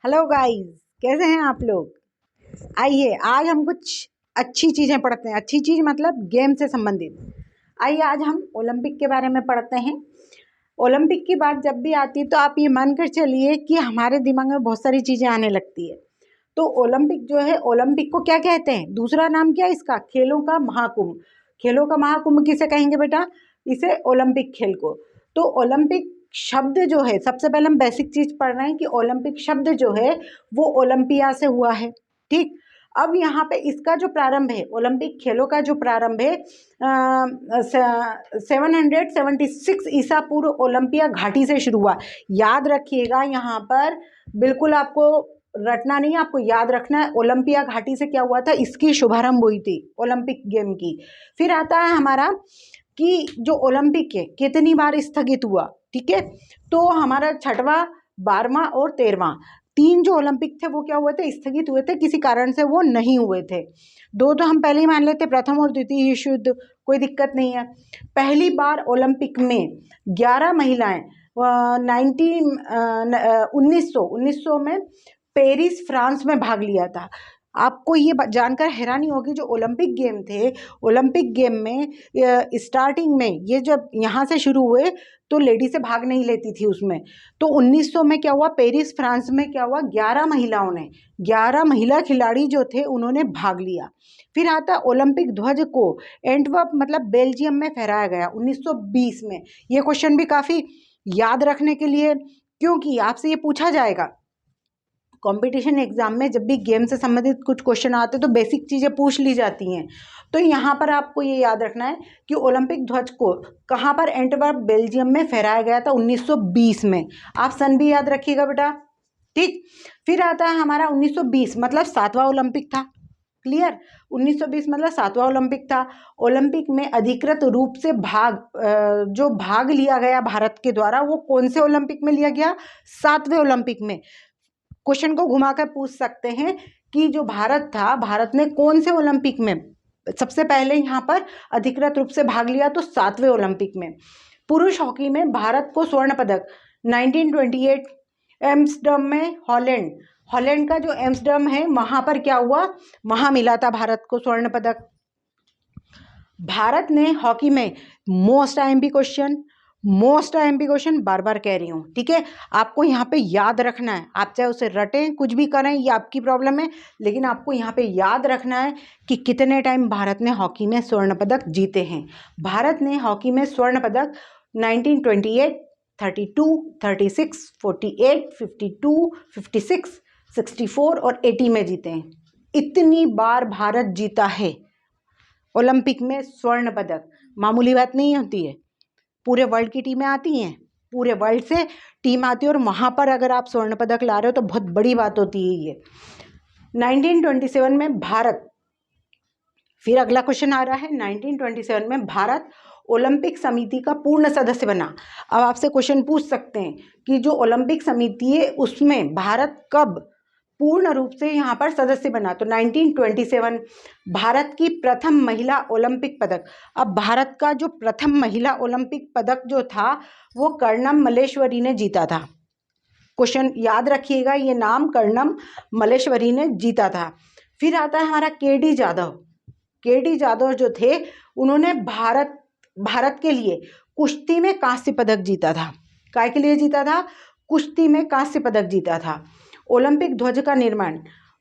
Hello guys, कैसे हैं आप लोग। आइए आज हम कुछ अच्छी चीज़ें पढ़ते हैं। अच्छी चीज़ मतलब गेम से संबंधित। आइए आज हम ओलंपिक के बारे में पढ़ते हैं। ओलंपिक की बात जब भी आती है तो आप ये मान कर चलिए कि हमारे दिमाग में बहुत सारी चीज़ें आने लगती है। तो ओलंपिक जो है, ओलंपिक को क्या कहते हैं, दूसरा नाम क्या है इसका, खेलों का महाकुंभ। खेलों का महाकुंभ किसे कहेंगे बेटा, इसे ओलंपिक खेल को। तो ओलंपिक शब्द जो है, सबसे पहले हम बेसिक चीज पढ़ रहे हैं कि ओलंपिक शब्द जो है वो ओलंपिया से हुआ है। ठीक, अब यहाँ पे इसका जो प्रारंभ है, ओलंपिक खेलों का जो प्रारंभ है 776 ईसा पूर्व ओलंपिया घाटी से शुरू हुआ। याद रखिएगा, यहाँ पर बिल्कुल आपको रटना नहीं है, आपको याद रखना है ओलंपिया घाटी से क्या हुआ था, इसकी शुभारंभ हुई थी ओलंपिक गेम की। फिर आता है हमारा कि जो ओलंपिक है कितनी बार स्थगित हुआ। ठीक है, तो हमारा 6वां, 12वां और 13वां, 3 जो ओलंपिक थे वो क्या हुए थे, स्थगित हुए थे, किसी कारण से वो नहीं हुए थे। 2 तो हम पहले ही मान लेते, प्रथम और द्वितीय विश्व युद्ध, कोई दिक्कत नहीं है। पहली बार ओलंपिक में 11 महिलाएं 1900 में पेरिस फ्रांस में भाग लिया था। आपको ये जानकर हैरानी होगी, जो ओलंपिक गेम थे, ओलंपिक गेम में स्टार्टिंग में ये जब यहाँ से शुरू हुए तो लेडी से भाग नहीं लेती थी उसमें। तो 1900 में क्या हुआ, पेरिस फ्रांस में क्या हुआ, 11 महिलाओं ने, 11 महिला खिलाड़ी जो थे उन्होंने भाग लिया। फिर आता ओलंपिक ध्वज को एंटवर्प मतलब बेल्जियम में फहराया गया 1920 में। ये क्वेश्चन भी काफ़ी याद रखने के लिए, क्योंकि आपसे ये पूछा जाएगा कंपटीशन एग्जाम में। जब भी गेम से संबंधित कुछ क्वेश्चन आते हैं तो बेसिक चीज़ें पूछ ली जाती हैं। तो यहाँ पर आपको ये याद रखना है कि ओलंपिक ध्वज को कहाँ पर, एंटवर्प बेल्जियम में फहराया गया था 1920 में। आप सन भी याद रखिएगा बेटा। ठीक, फिर आता है हमारा 1920 मतलब 7वां ओलंपिक था। क्लियर, 1920 मतलब 7वां ओलंपिक था। ओलंपिक में अधिकृत रूप से जो भाग लिया गया भारत के द्वारा, वो कौन से ओलंपिक में लिया गया, 7वें ओलंपिक में। क्वेश्चन को घुमाकर पूछ सकते हैं कि जो भारत था, भारत ने कौन से ओलंपिक में सबसे पहले यहाँ पर अधिकृत रूप से भाग लिया, तो 7वें ओलंपिक में। पुरुष हॉकी में भारत को स्वर्ण पदक 1928 एम्स्टर्डम में, हॉलैंड का जो एम्स्टर्डम है वहां पर क्या हुआ, वहां मिला था भारत को स्वर्ण पदक। भारत ने हॉकी में मोस्ट आईएमपी क्वेश्चन बार बार कह रही हूँ, ठीक है, आपको यहाँ पे याद रखना है। आप चाहे उसे रटें, कुछ भी करें, ये आपकी प्रॉब्लम है, लेकिन आपको यहाँ पे याद रखना है कि कितने टाइम भारत ने हॉकी में स्वर्ण पदक जीते हैं। भारत ने हॉकी में स्वर्ण पदक 1928, 32, 36, 48, 52, 56, 64 और 80 में जीते हैं। इतनी बार भारत जीता है ओलंपिक में स्वर्ण पदक, मामूली बात नहीं होती है। पूरे वर्ल्ड की टीमें आती हैं, पूरे वर्ल्ड से टीम आती है, और वहाँ पर अगर आप स्वर्ण पदक ला रहे हो तो बहुत बड़ी बात होती है ये। 1927 में भारत, फिर अगला क्वेश्चन आ रहा है, 1927 में भारत ओलंपिक समिति का पूर्ण सदस्य बना। अब आपसे क्वेश्चन पूछ सकते हैं कि जो ओलंपिक समिति है उसमें भारत कब पूर्ण रूप से यहाँ पर सदस्य बना, तो 1927 भारत की प्रथम महिला ओलंपिक पदक। अब भारत का जो प्रथम महिला ओलंपिक पदक जो था वो कर्णम मल्लेश्वरी ने जीता था। क्वेश्चन याद रखिएगा, ये नाम कर्णम मल्लेश्वरी ने जीता था। फिर आता है हमारा केडी जाधव जो थे, उन्होंने भारत के लिए कुश्ती में कांस्य पदक जीता था। काय के लिए जीता था, कुश्ती में कांस्य पदक जीता था। ओलंपिक ध्वज का निर्माण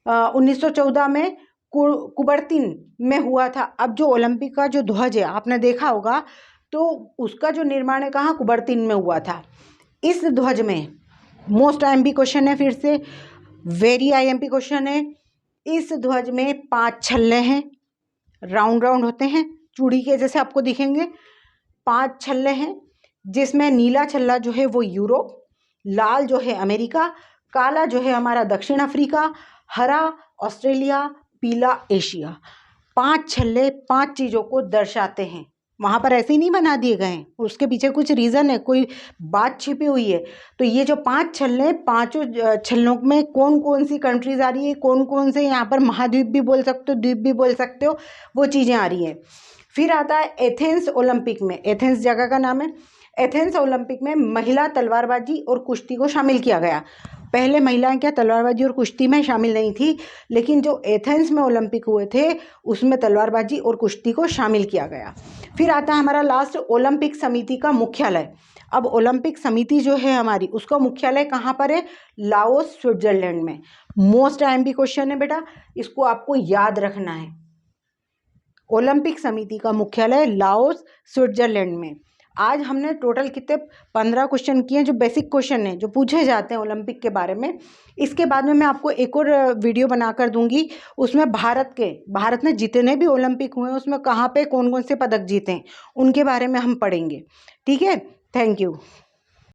1914 में कुबर्तिन में हुआ था। अब जो ओलंपिक का जो ध्वज है आपने देखा होगा, तो उसका जो निर्माण है कहाँ, कुबर्तिन में हुआ था। इस ध्वज में मोस्ट आईएमपी क्वेश्चन है, फिर से वेरी आईएमपी क्वेश्चन है। इस ध्वज में 5 छल्ले हैं, राउंड होते हैं, चूड़ी के जैसे आपको दिखेंगे। 5 छल्ले हैं, जिसमें नीला छल्ला जो है वो यूरोप, लाल जो है अमेरिका, काला जो है हमारा दक्षिण अफ्रीका, हरा ऑस्ट्रेलिया, पीला एशिया। 5 छल्ले 5 चीज़ों को दर्शाते हैं। वहाँ पर ऐसे ही नहीं बना दिए गए हैं, उसके पीछे कुछ रीज़न है, कोई बात छिपी हुई है। तो ये जो 5 छल्ले, 5 छल्लों में कौन कौन सी कंट्रीज आ रही है, कौन कौन से यहाँ पर महाद्वीप भी बोल सकते हो, द्वीप भी बोल सकते हो, वो चीज़ें आ रही हैं। फिर आता है एथेंस ओलंपिक में, एथेंस जगह का नाम है। एथेंस ओलंपिक में महिला तलवारबाजी और कुश्ती को शामिल किया गया। पहले महिलाएं क्या तलवारबाजी और कुश्ती में शामिल नहीं थी, लेकिन जो एथेंस में ओलंपिक हुए थे उसमें तलवारबाजी और कुश्ती को शामिल किया गया। फिर आता है हमारा लास्ट, ओलंपिक समिति का मुख्यालय। अब ओलंपिक समिति जो है हमारी, उसका मुख्यालय कहाँ पर है? लाओस, स्विट्जरलैंड में। मोस्ट IMP क्वेश्चन है बेटा, इसको आपको याद रखना है। ओलंपिक समिति का मुख्यालय लाओस, स्विट्जरलैंड में। आज हमने टोटल कितने 15 क्वेश्चन किए जो बेसिक क्वेश्चन हैं, जो पूछे जाते हैं ओलंपिक के बारे में। इसके बाद में मैं आपको एक और वीडियो बनाकर दूंगी, उसमें भारत में जितने भी ओलंपिक हुए हैं उसमें कहाँ पे कौन कौन से पदक जीते हैं उनके बारे में हम पढ़ेंगे। ठीक है, थैंक यू।